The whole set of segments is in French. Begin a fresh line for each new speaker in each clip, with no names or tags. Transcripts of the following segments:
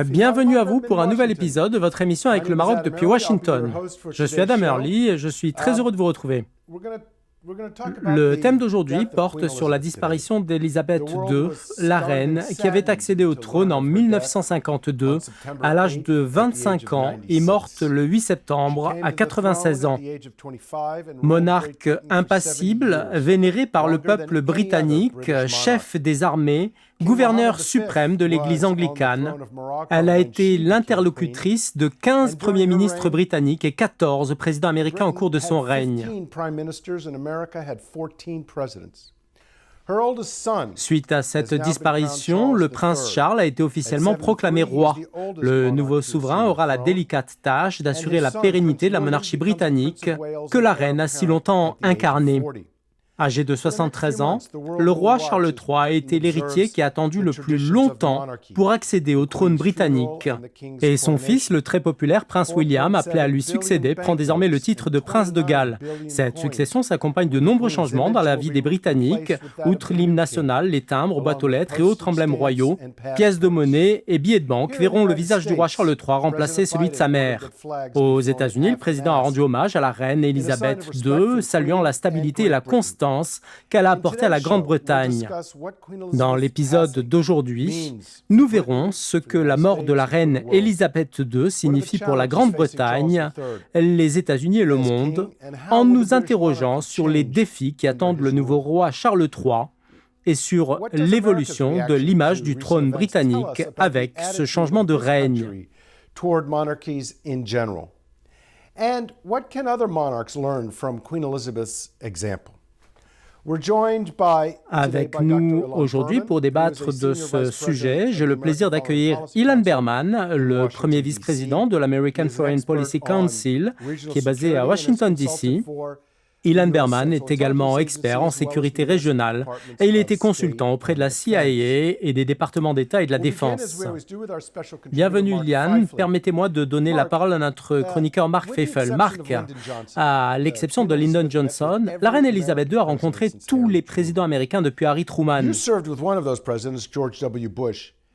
Bienvenue à vous pour un nouvel épisode de votre émission avec le Maroc depuis Washington. Je suis Adam Early et je suis très heureux de vous retrouver. Le thème d'aujourd'hui porte sur la disparition d'Élisabeth II, la reine, qui avait accédé au trône en 1952 à l'âge de 25 ans et morte le 8 septembre à 96 ans. Monarque impassible, vénérée par le peuple britannique, chef des armées, gouverneur suprême de l'Église anglicane, elle a été l'interlocutrice de 15 premiers ministres britanniques et 14 présidents américains au cours de son règne. Suite à cette disparition, le prince Charles a été officiellement proclamé roi. Le nouveau souverain aura la délicate tâche d'assurer la pérennité de la monarchie britannique que la reine a si longtemps incarnée. Âgé de 73 ans, le roi Charles III a été l'héritier qui a attendu le plus longtemps pour accéder au trône britannique. Et son fils, le très populaire prince William, appelé à lui succéder, prend désormais le titre de prince de Galles. Cette succession s'accompagne de nombreux changements dans la vie des Britanniques, outre l'hymne national, les timbres, boîtes aux lettres et autres emblèmes royaux, pièces de monnaie et billets de banque verront le visage du roi Charles III remplacer celui de sa mère. Aux États-Unis, le président a rendu hommage à la reine Élisabeth II, saluant la stabilité et la constance qu'elle a apporté à la Grande-Bretagne. Dans l'épisode d'aujourd'hui, nous verrons ce que la mort de la reine Élisabeth II signifie pour la Grande-Bretagne, les États-Unis et le monde, en nous interrogeant sur les défis qui attendent le nouveau roi Charles III et sur l'évolution de l'image du trône britannique avec ce changement de règne.
And what can other monarchs learn from Queen Elizabeth's example?
Avec nous aujourd'hui pour débattre de ce sujet, j'ai le plaisir d'accueillir Ilan Berman, le premier vice-président de l'American Foreign Policy Council, qui est basé à Washington, D.C. Ilan Berman est également expert en sécurité régionale et il a été consultant auprès de la CIA et des départements d'État et de la Défense. Bienvenue Ilan, permettez-moi de donner la parole à notre chroniqueur Mark Feifel. Mark, à l'exception de Lyndon Johnson, la reine Élisabeth II a rencontré tous les présidents américains depuis Harry Truman.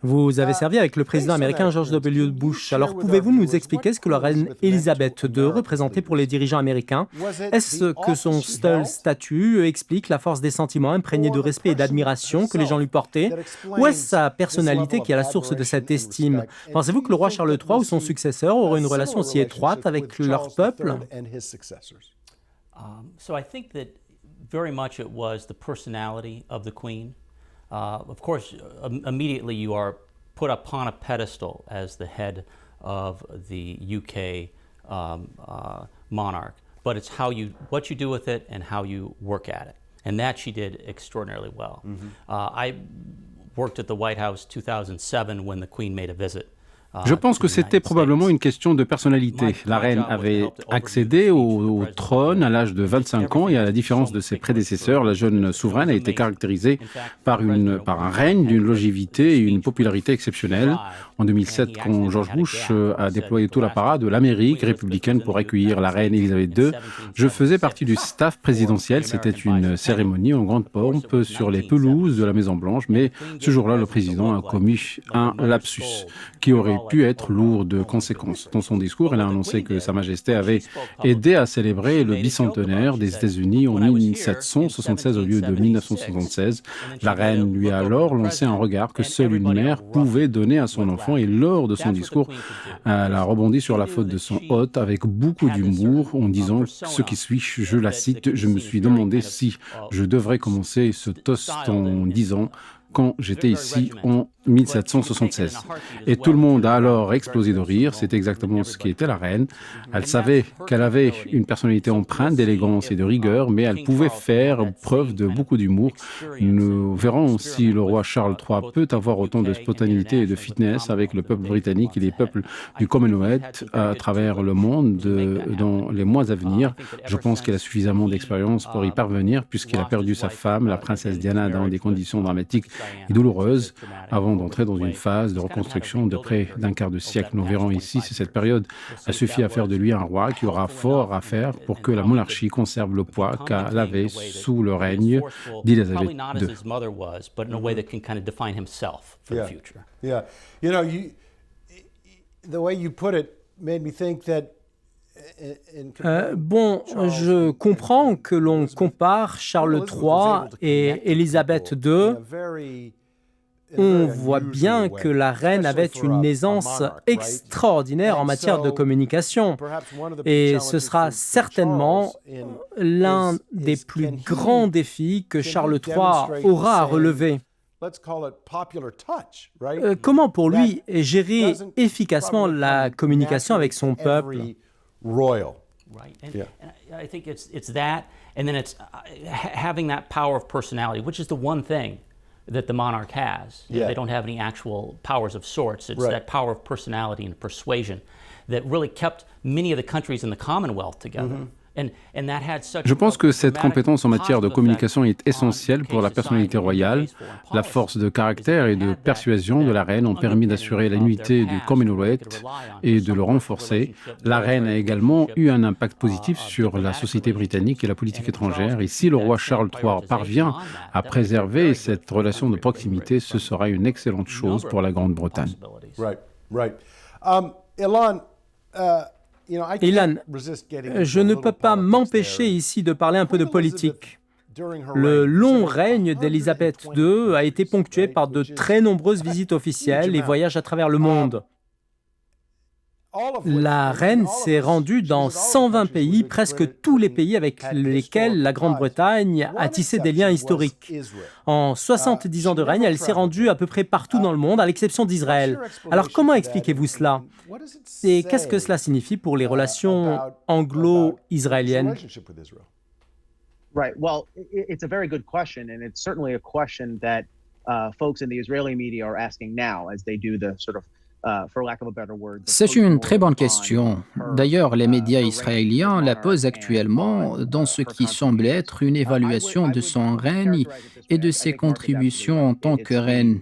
Vous avez servi avec le président américain George W. Bush. Alors, pouvez-vous nous expliquer ce que la reine Élisabeth II représentait pour les dirigeants américains? Est-ce que son seul statut explique la force des sentiments imprégnés de respect et d'admiration que les gens lui portaient? Ou est-ce sa personnalité qui est à la source de cette estime? Pensez-vous que le roi Charles III ou son successeur auraient une relation aussi étroite avec leur peuple?
So I think that very much it was the personality of the Queen. Of course, immediately you are put upon a pedestal as the head of the UK monarch, but it's what you do with it and how you work at it, and that she did extraordinarily well. I worked at the White House 2007 when the Queen made a visit.
Je pense que c'était probablement une question de personnalité. La reine avait accédé au trône à l'âge de 25 ans et à la différence de ses prédécesseurs, la jeune souveraine a été caractérisée par un règne d'une longévité et une popularité exceptionnelle. En 2007, quand George Bush a déployé tout l'apparat de l'Amérique républicaine pour accueillir la reine Élisabeth II, je faisais partie du staff présidentiel. C'était une cérémonie en grande pompe sur les pelouses de la Maison-Blanche, mais ce jour-là, le président a commis un lapsus qui aurait pu être lourd de conséquences. Dans son discours, elle a annoncé que Sa Majesté avait aidé à célébrer le bicentenaire des États-Unis en 1776 au lieu de 1976. La reine lui a alors lancé un regard que seule une mère pouvait donner à son enfant et lors de son discours, elle a rebondi sur la faute de son hôte avec beaucoup d'humour en disant ce qui suit, je la cite, « Je me suis demandé si je devrais commencer ce toast en disant quand j'étais ici en 1776. » Et tout le monde a alors explosé de rire. C'est exactement ce qui était la reine. Elle savait qu'elle avait une personnalité empreinte d'élégance et de rigueur, mais elle pouvait faire preuve de beaucoup d'humour. Nous verrons si le roi Charles III peut avoir autant de spontanéité et de fitness avec le peuple britannique et les peuples du Commonwealth à travers le monde dans les mois à venir. Je pense qu'il a suffisamment d'expérience pour y parvenir, puisqu'il a perdu sa femme, la princesse Diana, dans des conditions dramatiques et douloureuse avant d'entrer dans une phase de reconstruction de près d'un quart de siècle. Nous verrons ici si cette période a suffi à faire de lui un roi qui aura fort à faire pour que la monarchie conserve le poids qu'elle avait sous le règne d'Élisabeth II.
Yeah. You know, the way you put it made me think that
je comprends que l'on compare Charles III et Élisabeth II. On voit bien que la reine avait une aisance extraordinaire en matière de communication. Et ce sera certainement l'un des plus grands défis que Charles III aura à relever. Comment pour lui gérer efficacement la communication avec son peuple?
Royal.
Right. And I think it's that, and then it's having that power of personality, which is the one thing that the monarch has.
Yeah.
They don't have any actual powers of sorts. It's that power of personality and persuasion that really kept many of the countries in the Commonwealth together.
Je pense que cette compétence en matière de communication est essentielle pour la personnalité royale. La force de caractère et de persuasion de la reine ont permis d'assurer l'unité du Commonwealth et de le renforcer. La reine a également eu un impact positif sur la société britannique et la politique étrangère. Et si le roi Charles III parvient à préserver cette relation de proximité, ce sera une excellente chose pour la Grande-Bretagne.
Right.
Ilan, je ne peux pas m'empêcher ici de parler un peu de politique. Le long règne d'Élisabeth II a été ponctué par de très nombreuses visites officielles et voyages à travers le monde. La reine s'est rendue dans 120 pays, presque tous les pays avec lesquels la Grande-Bretagne a tissé des liens historiques. En 70 ans de règne, elle s'est rendue à peu près partout dans le monde, à l'exception d'Israël. Alors comment expliquez-vous cela? Et qu'est-ce que cela signifie pour les relations anglo-israéliennes?
Right. Well, it's a very good question, and it's certainly a question that folks in the Israeli media are asking now as they do the sort of
C'est une très bonne question. D'ailleurs, les médias israéliens la posent actuellement dans ce qui semble être une évaluation de son règne et de ses contributions en tant que reine.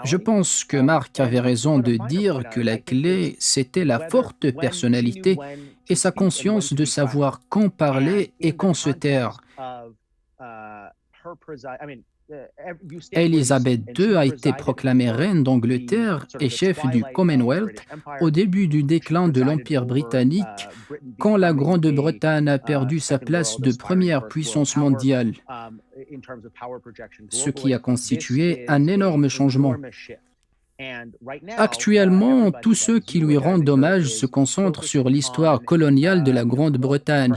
Je pense que Marc avait raison de dire que la clé, c'était la forte personnalité et sa conscience de savoir quand parler et quand se taire. Élisabeth II a été proclamée reine d'Angleterre et chef du Commonwealth au début du déclin de l'Empire britannique, quand la Grande-Bretagne a perdu sa place de première puissance mondiale, ce qui a constitué un énorme changement. Actuellement, tous ceux qui lui rendent hommage se concentrent sur l'histoire coloniale de la Grande-Bretagne.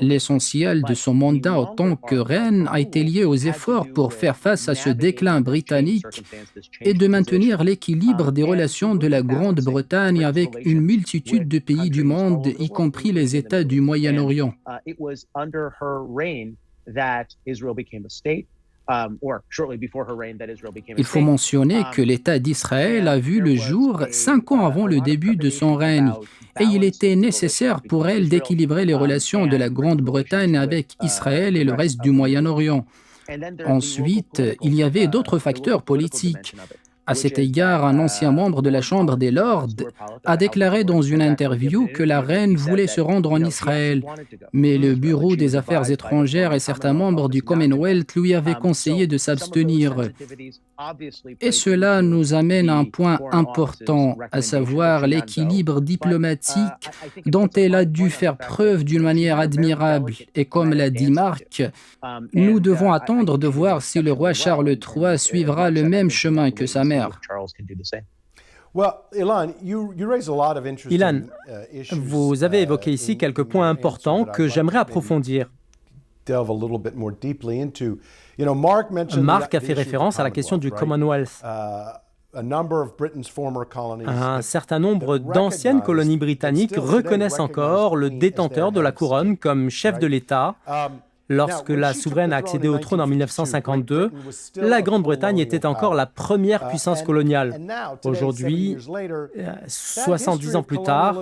L'essentiel de son mandat en tant que reine a été lié aux efforts pour faire face à ce déclin britannique et de maintenir l'équilibre des relations de la Grande-Bretagne avec une multitude de pays du monde, y compris les États du Moyen-Orient. Il faut mentionner que l'État d'Israël a vu le jour 5 ans avant le début de son règne, et il était nécessaire pour elle d'équilibrer les relations de la Grande-Bretagne avec Israël et le reste du Moyen-Orient. Ensuite, il y avait d'autres facteurs politiques. À cet égard, un ancien membre de la Chambre des Lords a déclaré dans une interview que la reine voulait se rendre en Israël, mais le Bureau des Affaires étrangères et certains membres du Commonwealth lui avaient conseillé de s'abstenir. Et cela nous amène à un point important, à savoir l'équilibre diplomatique dont elle a dû faire preuve d'une manière admirable. Et comme l'a dit Marc, nous devons attendre de voir si le roi Charles III suivra le même chemin que sa mère.
Ilan, vous avez évoqué ici quelques points importants que j'aimerais approfondir. Marc a fait référence à la question du Commonwealth. Un certain nombre d'anciennes colonies britanniques reconnaissent encore le détenteur de la couronne comme chef de l'État. Lorsque la souveraine a accédé au trône en 1952, la Grande-Bretagne était encore la première puissance coloniale. Aujourd'hui, 70 ans plus tard,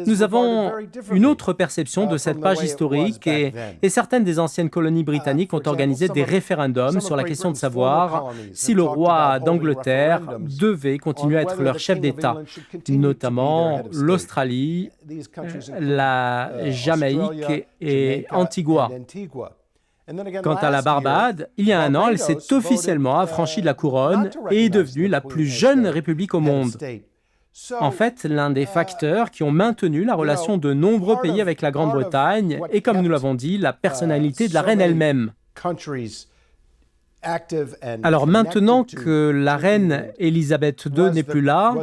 nous avons une autre perception de cette page historique et certaines des anciennes colonies britanniques ont organisé des référendums sur la question de savoir si le roi d'Angleterre devait continuer à être leur chef d'État, notamment l'Australie, la Jamaïque et Antigua. Quant à la Barbade, il y a un an, elle s'est officiellement affranchie de la couronne et est devenue la plus jeune république au monde. En fait, l'un des facteurs qui ont maintenu la relation de nombreux pays avec la Grande-Bretagne est, comme nous l'avons dit, la personnalité de la reine elle-même. Alors maintenant que la reine Élisabeth II n'est plus là,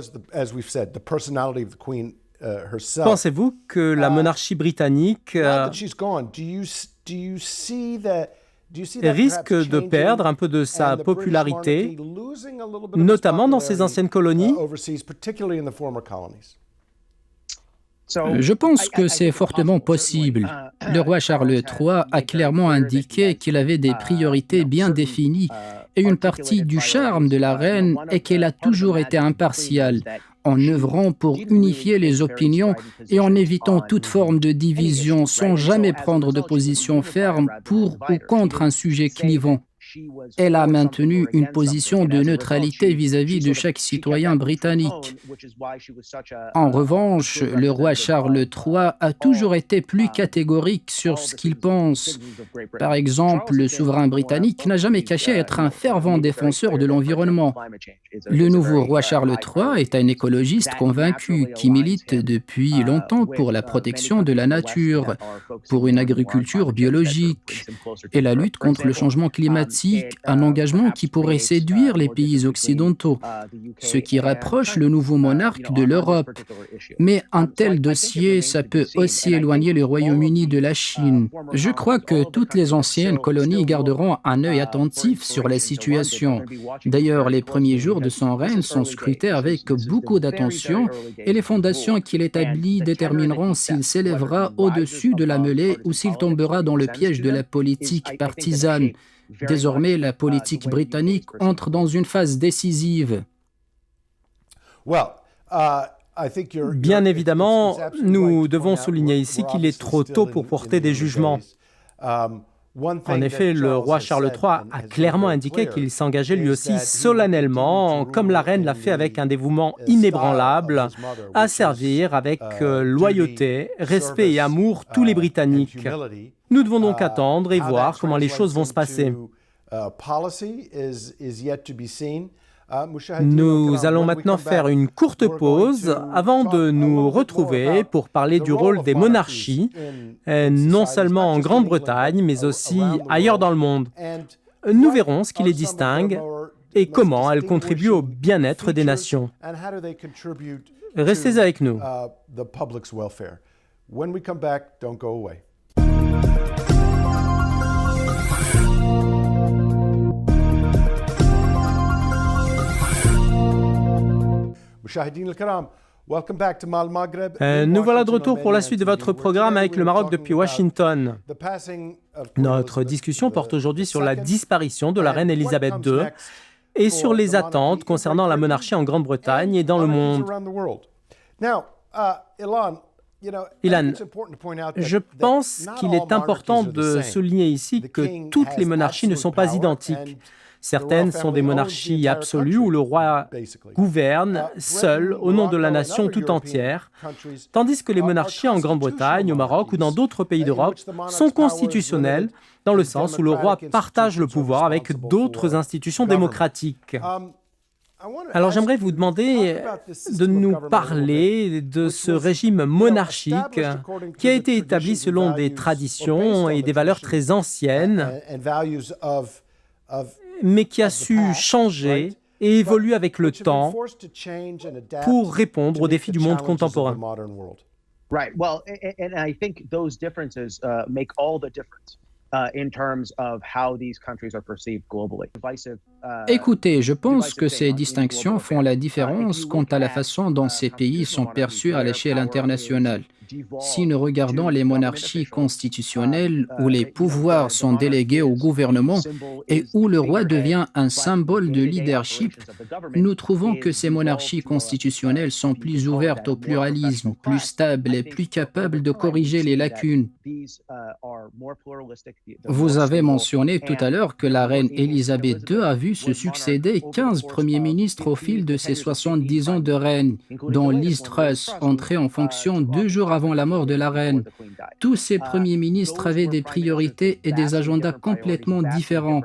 pensez-vous que la monarchie britannique risque de perdre un peu de sa popularité, notamment dans ses anciennes colonies?
Je pense que c'est fortement possible. Le roi Charles III a clairement indiqué qu'il avait des priorités bien définies et une partie du charme de la reine est qu'elle a toujours été impartiale, en œuvrant pour unifier les opinions et en évitant toute forme de division sans jamais prendre de position ferme pour ou contre un sujet clivant. Elle a maintenu une position de neutralité vis-à-vis de chaque citoyen britannique. En revanche, le roi Charles III a toujours été plus catégorique sur ce qu'il pense. Par exemple, le souverain britannique n'a jamais caché être un fervent défenseur de l'environnement. Le nouveau roi Charles III est un écologiste convaincu qui milite depuis longtemps pour la protection de la nature, pour une agriculture biologique et la lutte contre le changement climatique, un engagement qui pourrait séduire les pays occidentaux, ce qui rapproche le nouveau monarque de l'Europe. Mais un tel dossier, ça peut aussi éloigner le Royaume-Uni de la Chine. Je crois que toutes les anciennes colonies garderont un œil attentif sur la situation. D'ailleurs, les premiers jours de son règne sont scrutés avec beaucoup d'attention et les fondations qu'il établit détermineront s'il s'élèvera au-dessus de la mêlée ou s'il tombera dans le piège de la politique partisane. Désormais, la politique britannique entre dans une phase décisive.
Bien évidemment, nous devons souligner ici qu'il est trop tôt pour porter des jugements. En effet, le roi Charles III a clairement indiqué qu'il s'engageait lui aussi solennellement, comme la reine l'a fait avec un dévouement inébranlable, à servir avec loyauté, respect et amour tous les Britanniques. Nous devons donc attendre et voir comment les choses vont se passer. Nous allons maintenant faire une courte pause avant de nous retrouver pour parler du rôle des monarchies, non seulement en Grande-Bretagne, mais aussi ailleurs dans le monde. Nous verrons ce qui les distingue et comment elles contribuent au bien-être des nations. Restez avec nous. Nous voilà de retour pour la suite de votre programme avec le Maroc depuis Washington. Notre discussion porte aujourd'hui sur la disparition de la reine Élisabeth II et sur les attentes concernant la monarchie en Grande-Bretagne et dans le monde. Ilan, je pense qu'il est important de souligner ici que toutes les monarchies ne sont pas identiques. Certaines sont des monarchies absolues où le roi gouverne seul au nom de la nation tout entière, tandis que les monarchies en Grande-Bretagne, au Maroc ou dans d'autres pays d'Europe sont constitutionnelles dans le sens où le roi partage le pouvoir avec d'autres institutions démocratiques. Alors j'aimerais vous demander de nous parler de ce régime monarchique qui a été établi selon des traditions et des valeurs très anciennes, mais qui a su changer et évoluer avec le temps pour répondre aux défis du monde contemporain.
Right. Well, and I think those differences make all the difference in terms of how these countries are perceived globally.
Écoutez, je pense que ces distinctions font la différence quant à la façon dont ces pays sont perçus à l'échelle internationale. Si nous regardons les monarchies constitutionnelles où les pouvoirs sont délégués au gouvernement et où le roi devient un symbole de leadership, nous trouvons que ces monarchies constitutionnelles sont plus ouvertes au pluralisme, plus stables et plus capables de corriger les lacunes. Vous avez mentionné tout à l'heure que la reine Élisabeth II a vu se succéder 15 premiers ministres au fil de ses 70 ans de règne, dont Liz Truss, entrée en fonction 2 jours avant la mort de la reine. Tous ces premiers ministres avaient des priorités et des agendas complètement différents.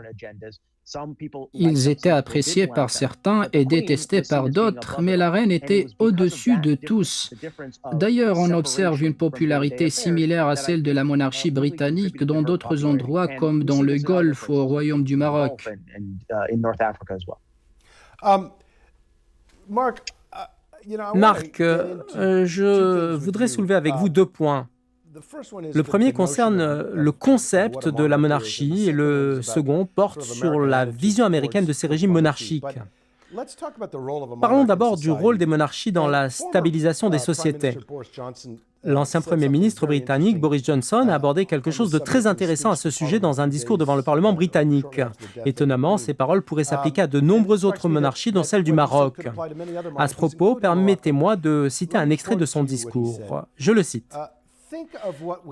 Ils étaient appréciés par certains et détestés par d'autres, mais la reine était au-dessus de tous. D'ailleurs, on observe une popularité similaire à celle de la monarchie britannique dans d'autres endroits comme dans le Golfe ou au Royaume du Maroc.
Marc, je voudrais soulever avec vous 2 points. Le premier concerne le concept de la monarchie et le second porte sur la vision américaine de ces régimes monarchiques. Parlons d'abord du rôle des monarchies dans la stabilisation des sociétés. L'ancien Premier ministre britannique Boris Johnson a abordé quelque chose de très intéressant à ce sujet dans un discours devant le Parlement britannique. Étonnamment, ces paroles pourraient s'appliquer à de nombreuses autres monarchies, dont celle du Maroc. À ce propos, permettez-moi de citer un extrait de son discours. Je le cite.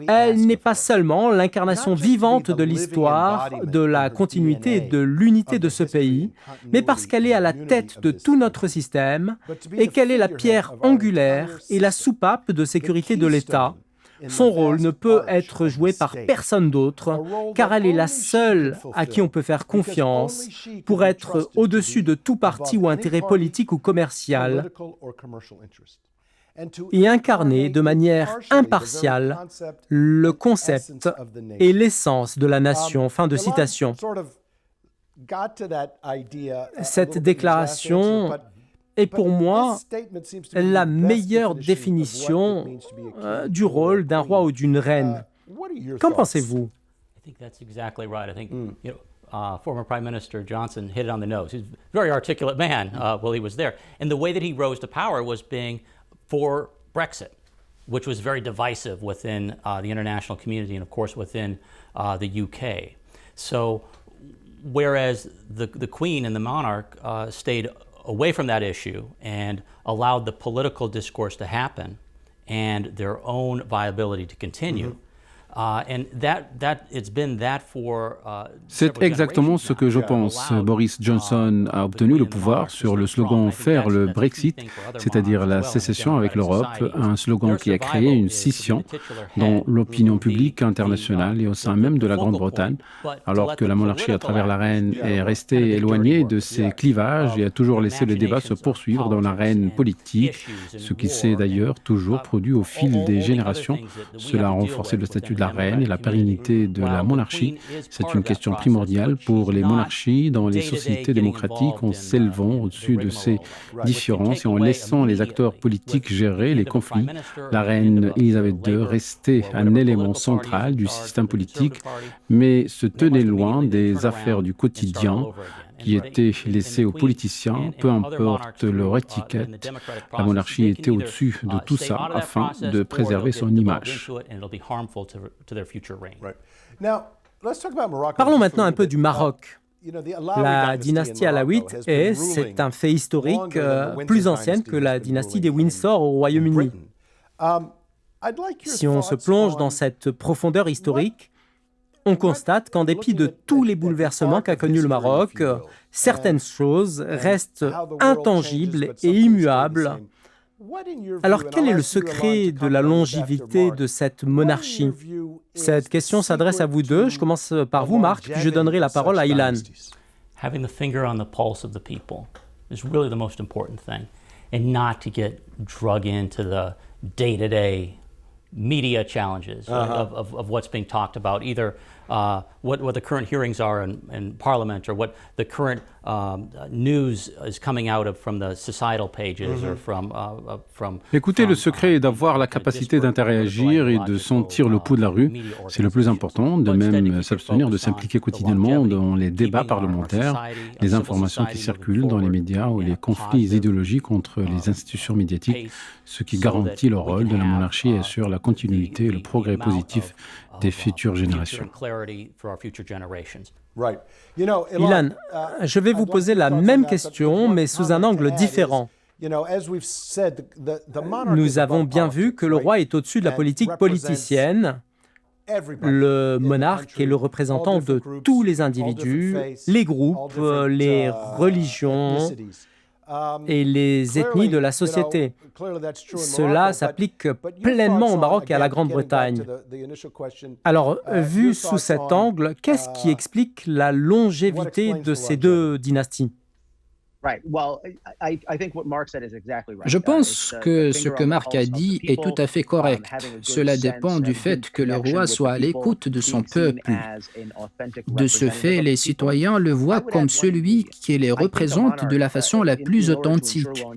Elle n'est pas seulement l'incarnation vivante de l'histoire, de la continuité et de l'unité de ce pays, mais parce qu'elle est à la tête de tout notre système et qu'elle est la pierre angulaire et la soupape de sécurité de l'État. Son rôle ne peut être joué par personne d'autre, car elle est la seule à qui on peut faire confiance pour être au-dessus de tout parti ou intérêt politique ou commercial, et incarner de manière impartiale le concept et l'essence de la nation. Fin de citation. Cette déclaration est pour moi la meilleure définition du rôle d'un roi ou d'une reine. Qu'en pensez-vous?
I think that's exactly right. I think former Prime Minister Johnson hit it on the nose. He's a very articulate man while he was there. And the way that he rose to power was being for Brexit, which was very divisive within the international community and, of course, within the UK. So, whereas the Queen and the monarch stayed away from that issue and allowed the political discourse to happen and their own viability to continue,
C'est exactement ce que je pense. Boris Johnson a obtenu le pouvoir sur le slogan « Faire le Brexit », c'est-à-dire la sécession avec l'Europe, un slogan qui a créé une scission dans l'opinion publique internationale et au sein même de la Grande-Bretagne, alors que la monarchie à travers la reine est restée éloignée de ces clivages et a toujours laissé le débat se poursuivre dans l'arène politique, ce qui s'est d'ailleurs toujours produit au fil des générations. Cela a renforcé le statut de la reine et la pérennité de la monarchie. C'est une question primordiale pour les monarchies dans les sociétés démocratiques en s'élevant au-dessus de ces différences et en laissant les acteurs politiques gérer les conflits. La reine Élisabeth II restait un élément central du système politique, mais se tenait loin des affaires du quotidien qui étaient laissées aux politiciens, peu importe leur étiquette. La monarchie était au-dessus de tout ça afin de préserver son image.
Parlons maintenant un peu du Maroc. La dynastie alawite est, c'est un fait historique, plus ancienne que la dynastie des Windsor au Royaume-Uni. Si on se plonge dans cette profondeur historique, on constate qu'en dépit de tous les bouleversements qu'a connus le Maroc, certaines choses restent intangibles et immuables. Alors, quel est le secret de la longévité de cette monarchie? Cette question s'adresse à vous deux. Je commence par vous, Marc, puis je donnerai la parole à Ilan.
Having the finger on the pulse of the people is really the most important thing, and not to get drug into the day-to-day media challenges of what's being talked about, either what the current hearings are in Parliament, or what the current news is coming out of from the societal pages, or from.
Écoutez, le secret est d'avoir la capacité d'interagir et de sentir le pouls de la rue. C'est le plus important, de même s'abstenir de s'impliquer quotidiennement dans les débats parlementaires, les informations qui circulent dans les médias ou les conflits idéologiques entre les institutions médiatiques, ce qui garantit le rôle de la monarchie et assure la continuité et le progrès positif des futures générations.
Ilan, je vais vous poser la même question, mais sous un angle différent. Nous avons bien vu que le roi est au-dessus de la politique politicienne. Le monarque est le représentant de tous les individus, les groupes, les religions et les ethnies de la société. Cela s'applique pleinement au Maroc et à la Grande-Bretagne. Alors, vu sous cet angle, qu'est-ce qui explique la longévité de ces deux dynasties ?
Je pense que ce que Marc a dit est tout à fait correct. Cela dépend du fait que le roi soit à l'écoute de son peuple. De ce fait, les citoyens le voient comme celui qui les représente de la façon la plus authentique.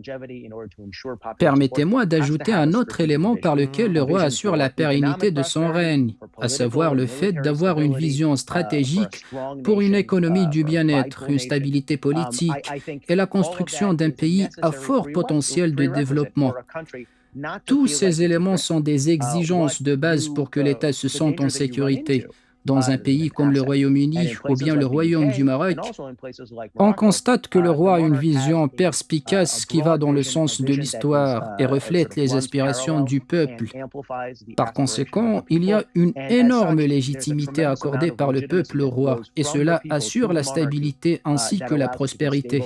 Permettez-moi d'ajouter un autre élément par lequel le roi assure la pérennité de son règne, à savoir le fait d'avoir une vision stratégique pour une économie du bien-être, une stabilité politique et la construction d'un pays à fort potentiel de développement. Tous ces éléments sont des exigences de base pour que l'État se sente en sécurité. Dans un pays comme le Royaume-Uni ou bien le Royaume du Maroc, on constate que le roi a une vision perspicace qui va dans le sens de l'histoire et reflète les aspirations du peuple. Par conséquent, il y a une énorme légitimité accordée par le peuple au roi et cela assure la stabilité ainsi que la prospérité.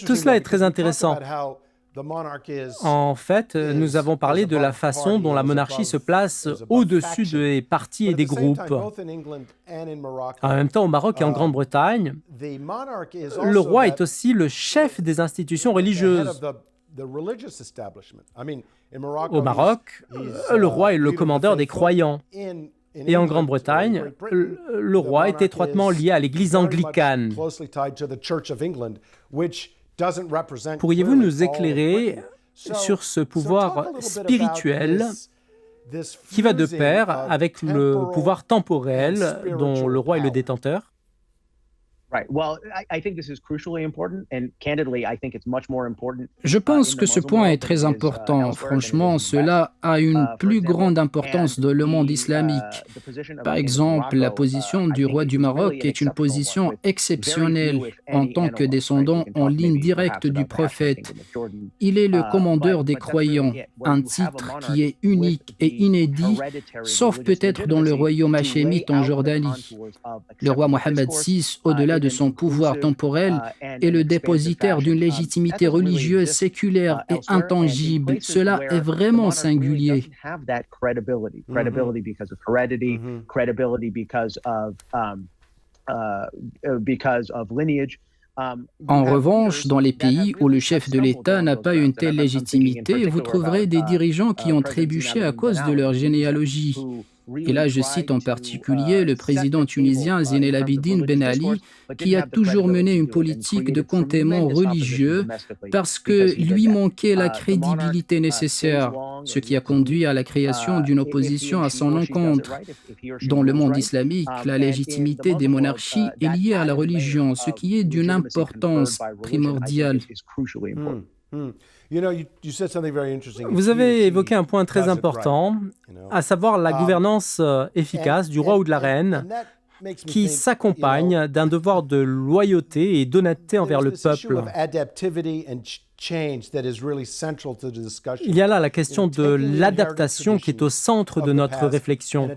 Tout cela est très intéressant. En fait, nous avons parlé de la façon dont la monarchie se place au-dessus des partis et des groupes. En même temps, au Maroc et en Grande-Bretagne, le roi est aussi le chef des institutions religieuses. Au Maroc, le roi est le commandeur des croyants. Et en Grande-Bretagne, le roi est étroitement lié à l'Église anglicane. Pourriez-vous nous éclairer sur ce pouvoir spirituel qui va de pair avec le pouvoir temporel dont le roi est le détenteur ?
Je pense que ce point est très important. Franchement, cela a une plus grande importance dans le monde islamique. Par exemple, la position du roi du Maroc est une position exceptionnelle en tant que descendant en ligne directe du prophète. Il est le commandeur des croyants, un titre qui est unique et inédit, sauf peut-être dans le royaume hachémite en Jordanie. Le roi Mohammed VI, au-delà de son pouvoir temporel, est le dépositaire d'une légitimité religieuse séculaire et intangible. Cela est vraiment singulier. En revanche, dans les pays où le chef de l'État n'a pas une telle légitimité, vous trouverez des dirigeants qui ont trébuché à cause de leur généalogie. Et là, je cite en particulier le président tunisien Zine El Abidine Ben Ali, qui a toujours mené une politique de containment religieux parce que lui manquait la crédibilité nécessaire, ce qui a conduit à la création d'une opposition à son encontre. Dans le monde islamique, la légitimité des monarchies est liée à la religion, ce qui est d'une importance primordiale.
Vous avez évoqué un point très important, à savoir la gouvernance efficace du roi ou de la reine, qui s'accompagne d'un devoir de loyauté et d'honnêteté envers le peuple. Il y a là la question de l'adaptation qui est au centre de notre réflexion.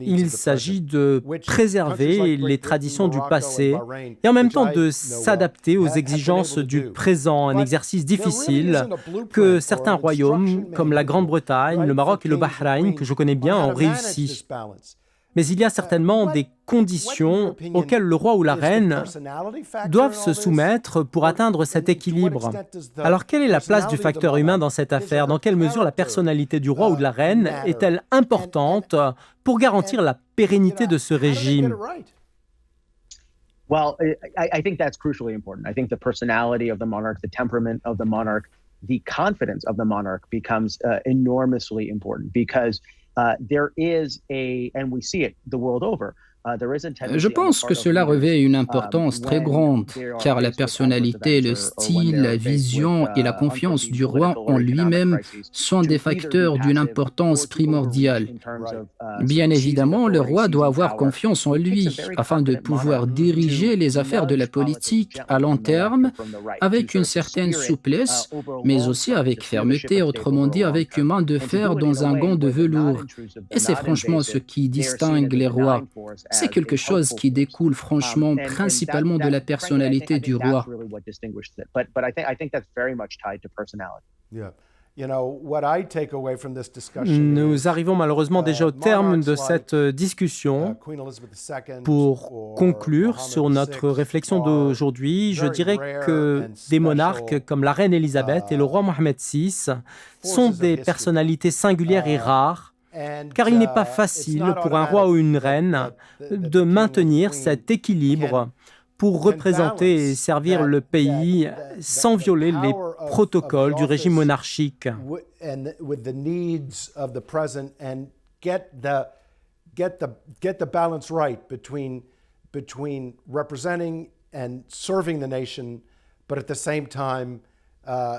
Il s'agit de préserver les traditions du passé et en même temps de s'adapter aux exigences du présent, un exercice difficile que certains royaumes, comme la Grande-Bretagne, le Maroc et le Bahreïn, que je connais bien, ont réussi. Mais il y a certainement des conditions auxquelles le roi ou la reine doivent se soumettre pour atteindre cet équilibre. Alors, quelle est la place du facteur humain dans cette affaire? Dans quelle mesure la personnalité du roi ou de la reine est-elle importante pour garantir la pérennité de ce régime?
Well, I think that's crucially important. I think the personality of the monarch, the temperament of the monarch, the confidence of the monarch becomes enormously important because there is and we see it the world over.
Je pense que cela revêt une importance très grande, car la personnalité, le style, la vision et la confiance du roi en lui-même sont des facteurs d'une importance primordiale. Bien évidemment, le roi doit avoir confiance en lui afin de pouvoir diriger les affaires de la politique à long terme avec une certaine souplesse, mais aussi avec fermeté, autrement dit avec une main de fer dans un gant de velours. Et c'est franchement ce qui distingue les rois. C'est quelque chose qui découle franchement principalement de la personnalité du roi.
Nous arrivons malheureusement déjà au terme de cette discussion. Pour conclure sur notre réflexion d'aujourd'hui, je dirais que des monarques comme la reine Élisabeth et le roi Mohammed VI sont des personnalités singulières et rares, car il n'est pas facile pour un roi ou une reine de maintenir cet équilibre pour représenter et servir le pays sans violer les protocoles du régime monarchique.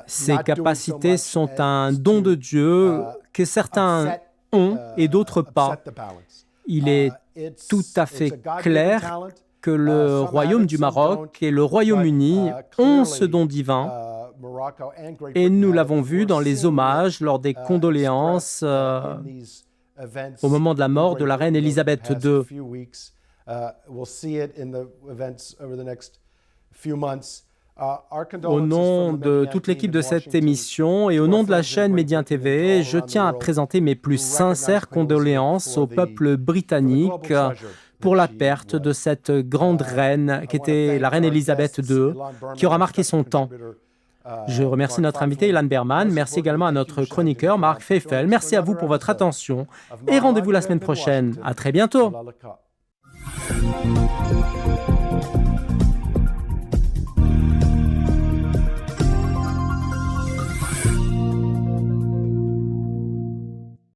Ces capacités sont un don de Dieu que certains ont et d'autres pas. Il est tout à fait clair que le royaume du Maroc et le Royaume-Uni ont ce don divin et nous l'avons vu dans les hommages lors des condoléances au moment de la mort de la reine Élisabeth II. Au nom de toute l'équipe de cette émission et au nom de la chaîne Médien TV, je tiens à présenter mes plus sincères condoléances au peuple britannique pour la perte de cette grande reine qui était la reine Élisabeth II, qui aura marqué son temps. Je remercie notre invité Ilan Berman, merci également à notre chroniqueur Mark Feifel, merci à vous pour votre attention et rendez-vous la semaine prochaine. À très bientôt.